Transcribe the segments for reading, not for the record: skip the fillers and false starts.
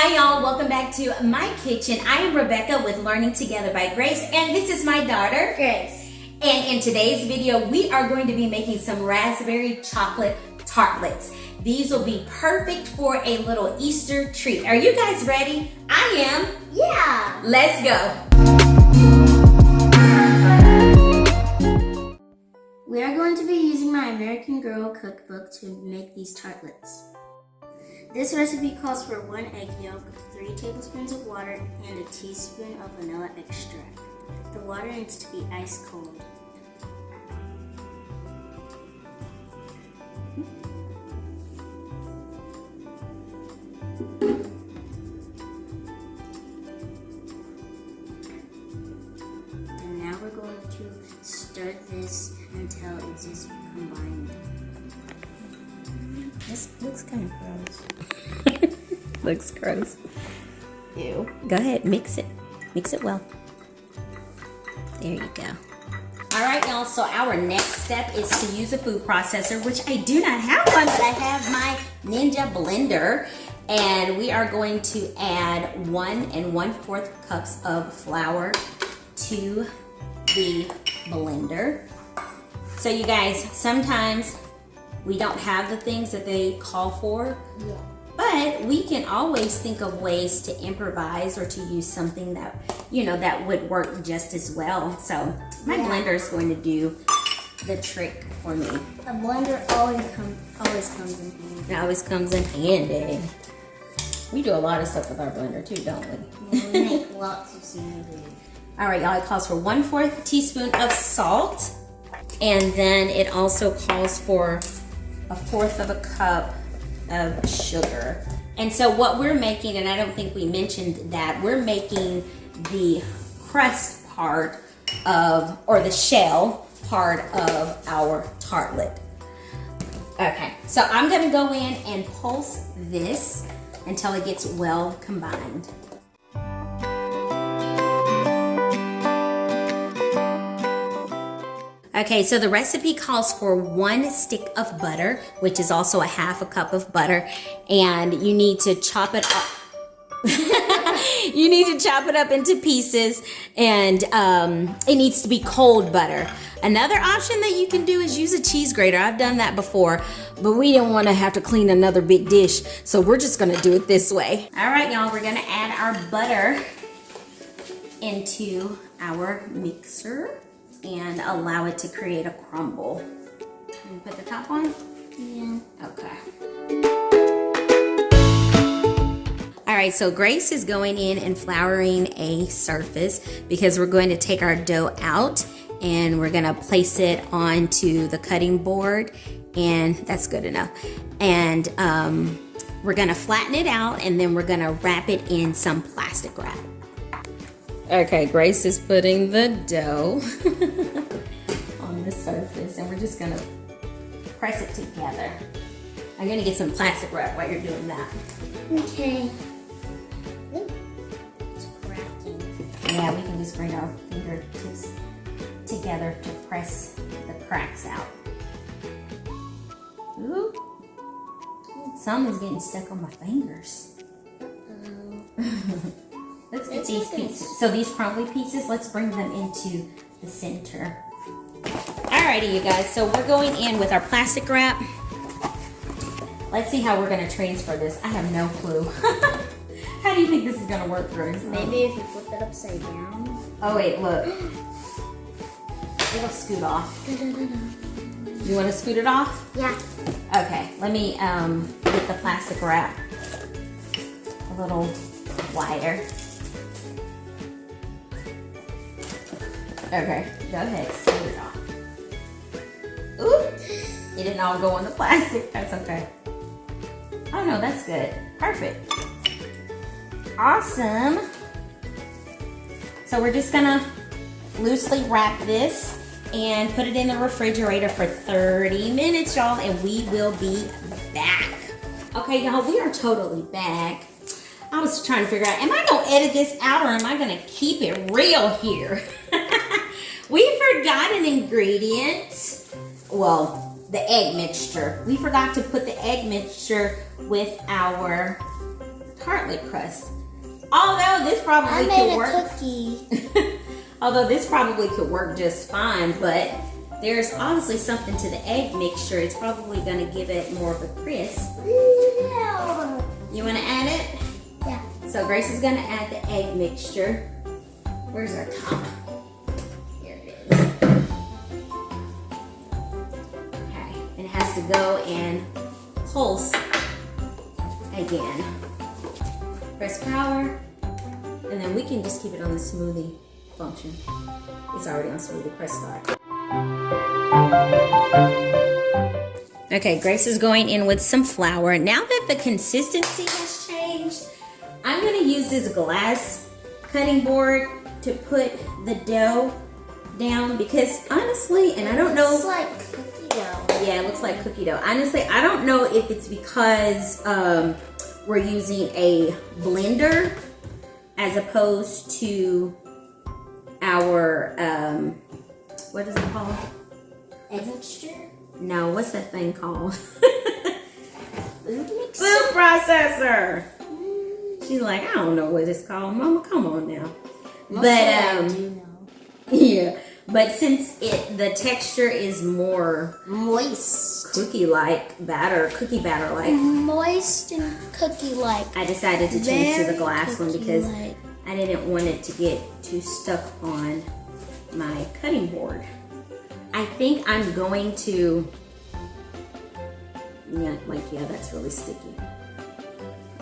Hi y'all, welcome back to my kitchen. I am Rebecca with Learning Together by Grace, and this is my daughter, Grace. And in today's video, we are going to be making some raspberry chocolate tartlets. These will be perfect for a little Easter treat. Are you guys ready? I am. Yeah. Let's go. We are going to be using my American Girl cookbook to make these tartlets. This recipe calls for 1 egg yolk, 3 tablespoons of water, and a teaspoon of vanilla extract. The water needs to be ice cold. And now we're going to stir this until it is combined. This looks kind of gross. Looks gross. Ew. Go ahead, mix it. Mix it well. There you go. All right, y'all, so our next step is to use a food processor, which I do not have one, but I have my Ninja blender. And we are going to add 1 1/4 cups of flour to the blender. So you guys, sometimes we don't have the things that they call for, but we can always think of ways to improvise or to use something that, that would work just as well. So my blender is going to do the trick for me. A blender always comes in handy. It always comes in handy. We do a lot of stuff with our blender too, don't we? We make lots of smoothies. All right, y'all, it calls for 1/4 teaspoon of salt. And then it also calls for 1/4 of a cup of sugar. And so what we're making, and I don't think we mentioned that, we're making the crust part of, or the shell part of our tartlet. Okay, so I'm gonna go in and pulse this until it gets well combined. Okay, so the recipe calls for 1 stick of butter, which is also a 1/2 cup of butter, and you need to chop it up. You need to chop it up into pieces, and it needs to be cold butter. Another option that you can do is use a cheese grater. I've done that before, but we didn't want to have to clean another big dish, so we're just gonna do it this way. All right, y'all, we're gonna add our butter into our mixer and allow it to create a crumble. Can you put the top on? Yeah. Okay. All right, so Grace is going in and flouring a surface because we're going to take our dough out and we're gonna place it onto the cutting board, and that's good enough. And we're gonna flatten it out, and then we're gonna wrap it in some plastic wrap. Okay, Grace is putting the dough on the surface, and we're just gonna press it together. I'm gonna get some plastic wrap while you're doing that. Okay. Ooh, it's cracking. Yeah, we can just bring our fingertips together to press the cracks out. Ooh, some is getting stuck on my fingers. Let's get these pieces. So these crumbly pieces, let's bring them into the center. Alrighty, you guys, so we're going in with our plastic wrap. Let's see how we're gonna transfer this. I have no clue. How do you think this is gonna work, Grace? Maybe if you flip it upside down. Oh wait, look. It'll scoot off. You wanna scoot it off? Yeah. Okay, let me get the plastic wrap a little wider. Okay, go ahead, scoot it off. Ooh, it didn't all go on the plastic. That's okay. Oh no, that's good. Perfect. Awesome. So we're just gonna loosely wrap this and put it in the refrigerator for 30 minutes, y'all, and we will be back. Okay, y'all, we are totally back. I was trying to figure out, am I gonna edit this out or am I gonna keep it real here? We forgot an ingredient. Well, the egg mixture. We forgot to put the egg mixture with our tartlet crust. Although this I probably made could a work. cookie. Although this probably could work just fine, but there's obviously something to the egg mixture. It's probably gonna give it more of a crisp. Yeah. You wanna add it? Yeah. So Grace is gonna add the egg mixture. Where's our top? Here it is. Okay, and it has to go and pulse again. Press power, and then we can just keep it on the smoothie function. It's already on smoothie. Press start. Okay, Grace is going in with some flour. Now that the consistency has changed, I'm gonna use this glass cutting board to put the dough down because honestly, and I don't know. It's like cookie dough. Yeah, it looks like cookie dough. Honestly, I don't know if it's because we're using a blender as opposed to our, what is it called? Egg mixture? No, what's that thing called? Food mixer? Food processor. She's like, I don't know what it's called. Mama, come on now. Mostly I do know. Yeah, but since the texture is more Moist. cookie batter like, Moist and cookie-like. I decided to change to the Very glass one because cookie-like. I didn't want it to get too stuck on my cutting board. I think I'm going to, yeah, that's really sticky.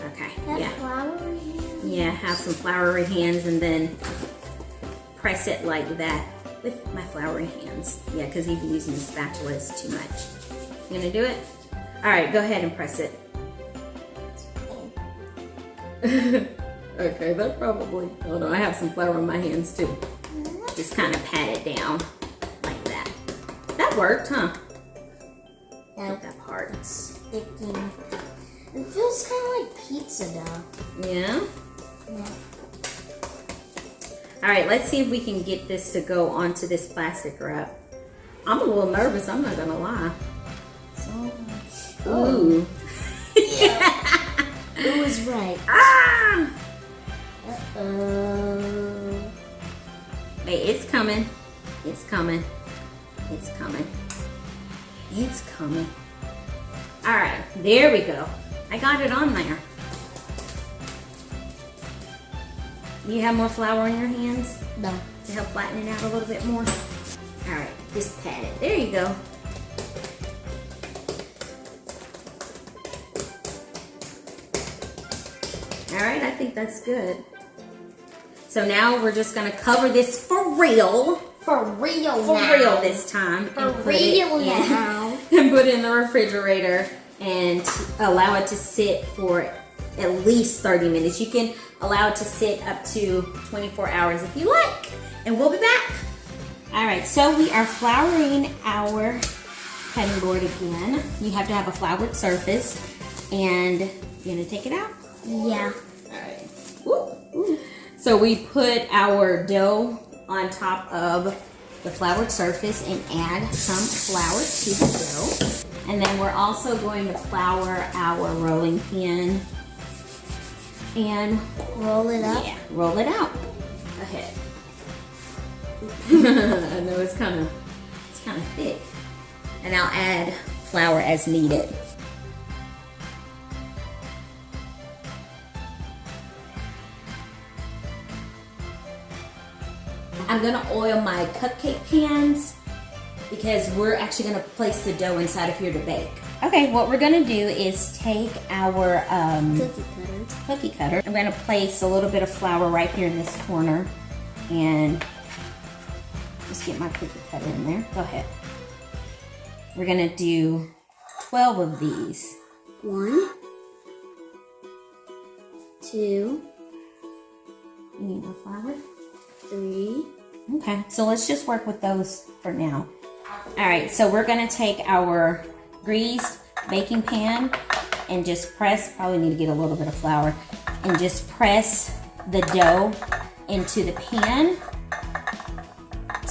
Okay, That yeah. flour here. Yeah, have some floury hands and then press it like that with my floury hands. Yeah, because even using the spatula is too much. You gonna do it? All right, go ahead and press it. Okay, that probably, oh no, I have some flour in my hands too. Just kind of pat it down like that. That worked, huh? Yeah, That part. sticking. It feels kind of like pizza dough. Yeah? Yeah. All right, let's see if we can get this to go onto this plastic wrap. I'm a little nervous, I'm not gonna lie. So much. Ooh. It was right. Ah! Uh-oh. Hey, it's coming. It's coming. It's coming. It's coming. All right, there we go. I got it on there. You have more flour in your hands No. to help flatten it out a little bit more? All right, just pat it. There you go. All right, I think that's good. So now we're just gonna cover this for real. For real For now. real this time. For and put real it in- now. And put it in the refrigerator and allow it to sit for at least 30 minutes. You can allow it to sit up to 24 hours if you like. And we'll be back. All right, so we are flouring our cutting board again. You have to have a floured surface. And you're gonna take it out? Yeah. All right. Woo. So we put our dough on top of the floured surface and add some flour to the dough. And then we're also going to flour our rolling pin and Roll it up. yeah, roll it out. Go ahead. I know it's kind of thick. And I'll add flour as needed. I'm gonna oil my cupcake pans because we're actually gonna place the dough inside of here to bake. Okay, what we're gonna do is take our cookie cutter. I'm gonna place a little bit of flour right here in this corner and just get my cookie cutter in there. Go ahead. We're gonna do 12 of these. 1, 2, You need more flour? 3. Okay, so let's just work with those for now. All right, so we're gonna take our greased baking pan and just press, probably need to get a little bit of flour, and just press the dough into the pan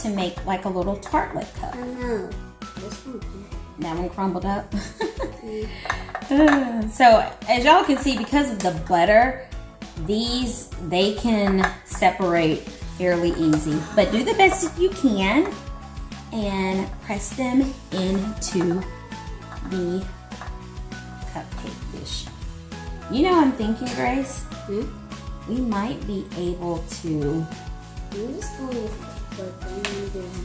to make like a little tartlet cup. Oh no. This one. That one crumbled up. So as y'all can see, because of the butter, they can separate fairly easy. But do the best that you can and press them into the cupcake dish. You know, I'm thinking, Grace, we might be able to.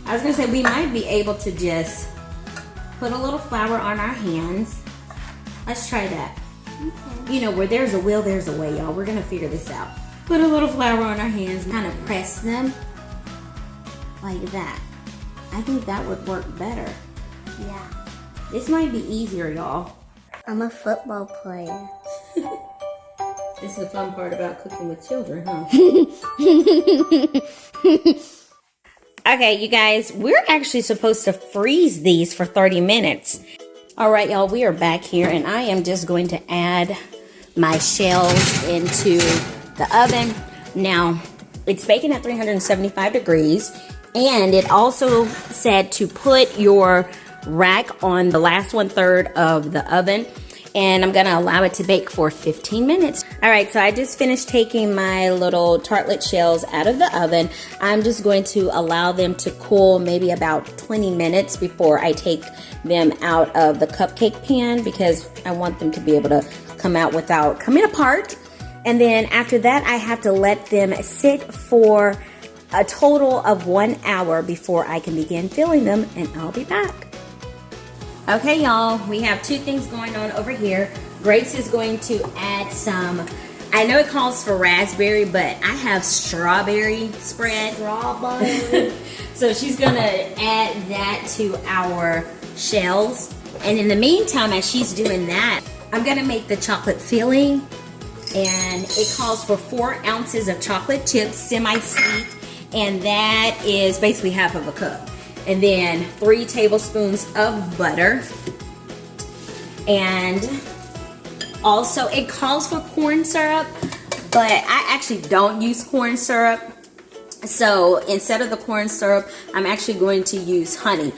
I was gonna say we might be able to just put a little flour on our hands. Let's try that. Okay. You know, where there's a will, there's a way, y'all. We're gonna figure this out. Put a little flour on our hands, kind of press them like that. I think that would work better. Yeah. This might be easier, y'all. I'm a football player. This is the fun part about cooking with children, huh? Okay, you guys, we're actually supposed to freeze these for 30 minutes. All right, y'all, we are back here, and I am just going to add my shells into the oven. Now, it's baking at 375 degrees, and it also said to put your rack on the last 1/3 of the oven, and I'm gonna allow it to bake for 15 minutes. All right, so I just finished taking my little tartlet shells out of the oven. I'm just going to allow them to cool maybe about 20 minutes before I take them out of the cupcake pan, because I want them to be able to come out without coming apart. And then after that, I have to let them sit for a total of 1 hour before I can begin filling them, and I'll be back. Okay, y'all, we have two things going on over here. Grace is going to add some, I know it calls for raspberry, but I have strawberry spread. Strawberry. So she's gonna add that to our shells. And in the meantime, as she's doing that, I'm gonna make the chocolate filling. And it calls for 4 ounces of chocolate chips, semi-sweet, and that is basically half of a cup. And then 3 tablespoons of butter. And also it calls for corn syrup, but I actually don't use corn syrup. So instead of the corn syrup, I'm actually going to use honey.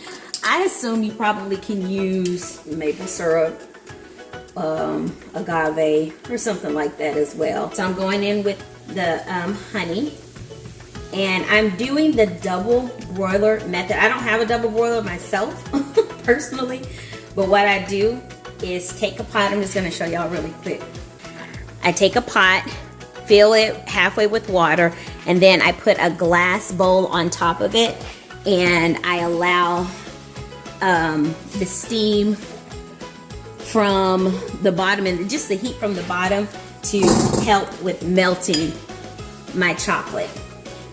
I assume you probably can use maple syrup, agave, or something like that as well. So I'm going in with the honey. And I'm doing the double broiler method. I don't have a double broiler myself, personally. But what I do is take a pot. I'm just going to show y'all really quick. I take a pot, fill it halfway with water, and then I put a glass bowl on top of it. And I allow the steam from the bottom and just the heat from the bottom to help with melting my chocolate.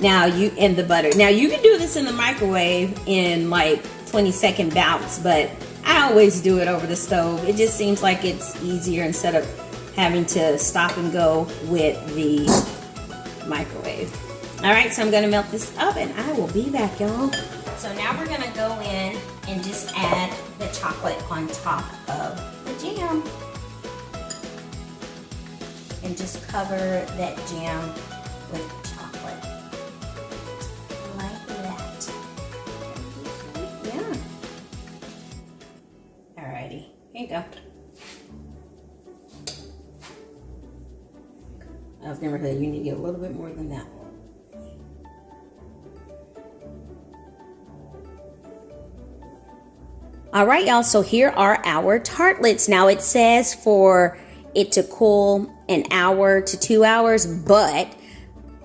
Now and the butter. Now you can do this in the microwave in like 20-second bouts, but I always do it over the stove. It just seems like it's easier instead of having to stop and go with the microwave. All right, so I'm gonna melt this up and I will be back, y'all. So now we're gonna go in and just add the chocolate on top of the jam. And just cover that jam with chocolate. Like that. Yeah. Alrighty, here you go. I was never said you need to get a little bit more than that. All right, y'all, so here are our tartlets. Now it says for it to cool an hour to 2 hours, but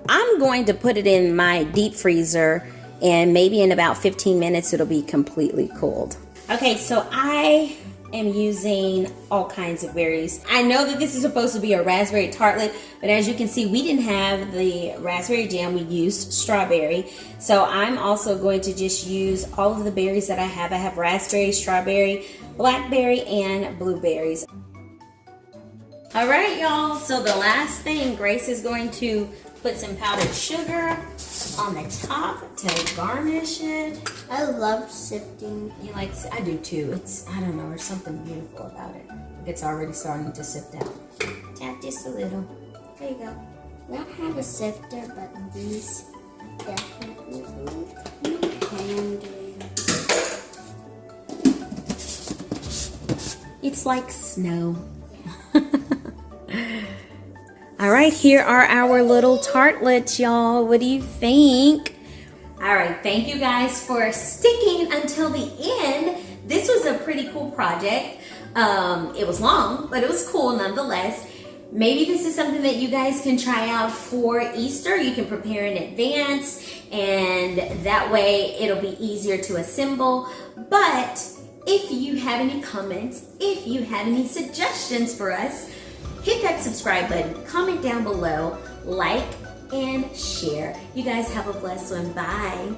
I'm going to put it in my deep freezer and maybe in about 15 minutes it'll be completely cooled. Okay, so I am using all kinds of berries. I know that this is supposed to be a raspberry tartlet, but as you can see, we didn't have the raspberry jam, we used strawberry. So I'm also going to just use all of the berries that I have. I have raspberry, strawberry, blackberry, and blueberries. All right, y'all, so the last thing, Grace is going to put some powdered sugar on the top to garnish it. I love sifting. You like, I do too. It's, I don't know, there's something beautiful about it. It's already starting to sift out. Tap just a little. There you go. We don't have a sifter, but these definitely handy. It's like snow. All right, here are our little tartlets, y'all. What do you think? All right, thank you guys for sticking until the end. This was a pretty cool project. It was long, but it was cool nonetheless. Maybe this is something that you guys can try out for Easter. You can prepare in advance, and that way it'll be easier to assemble. But if you have any comments, if you have any suggestions for us, hit that subscribe button, comment down below, like, and share. You guys have a blessed one. Bye.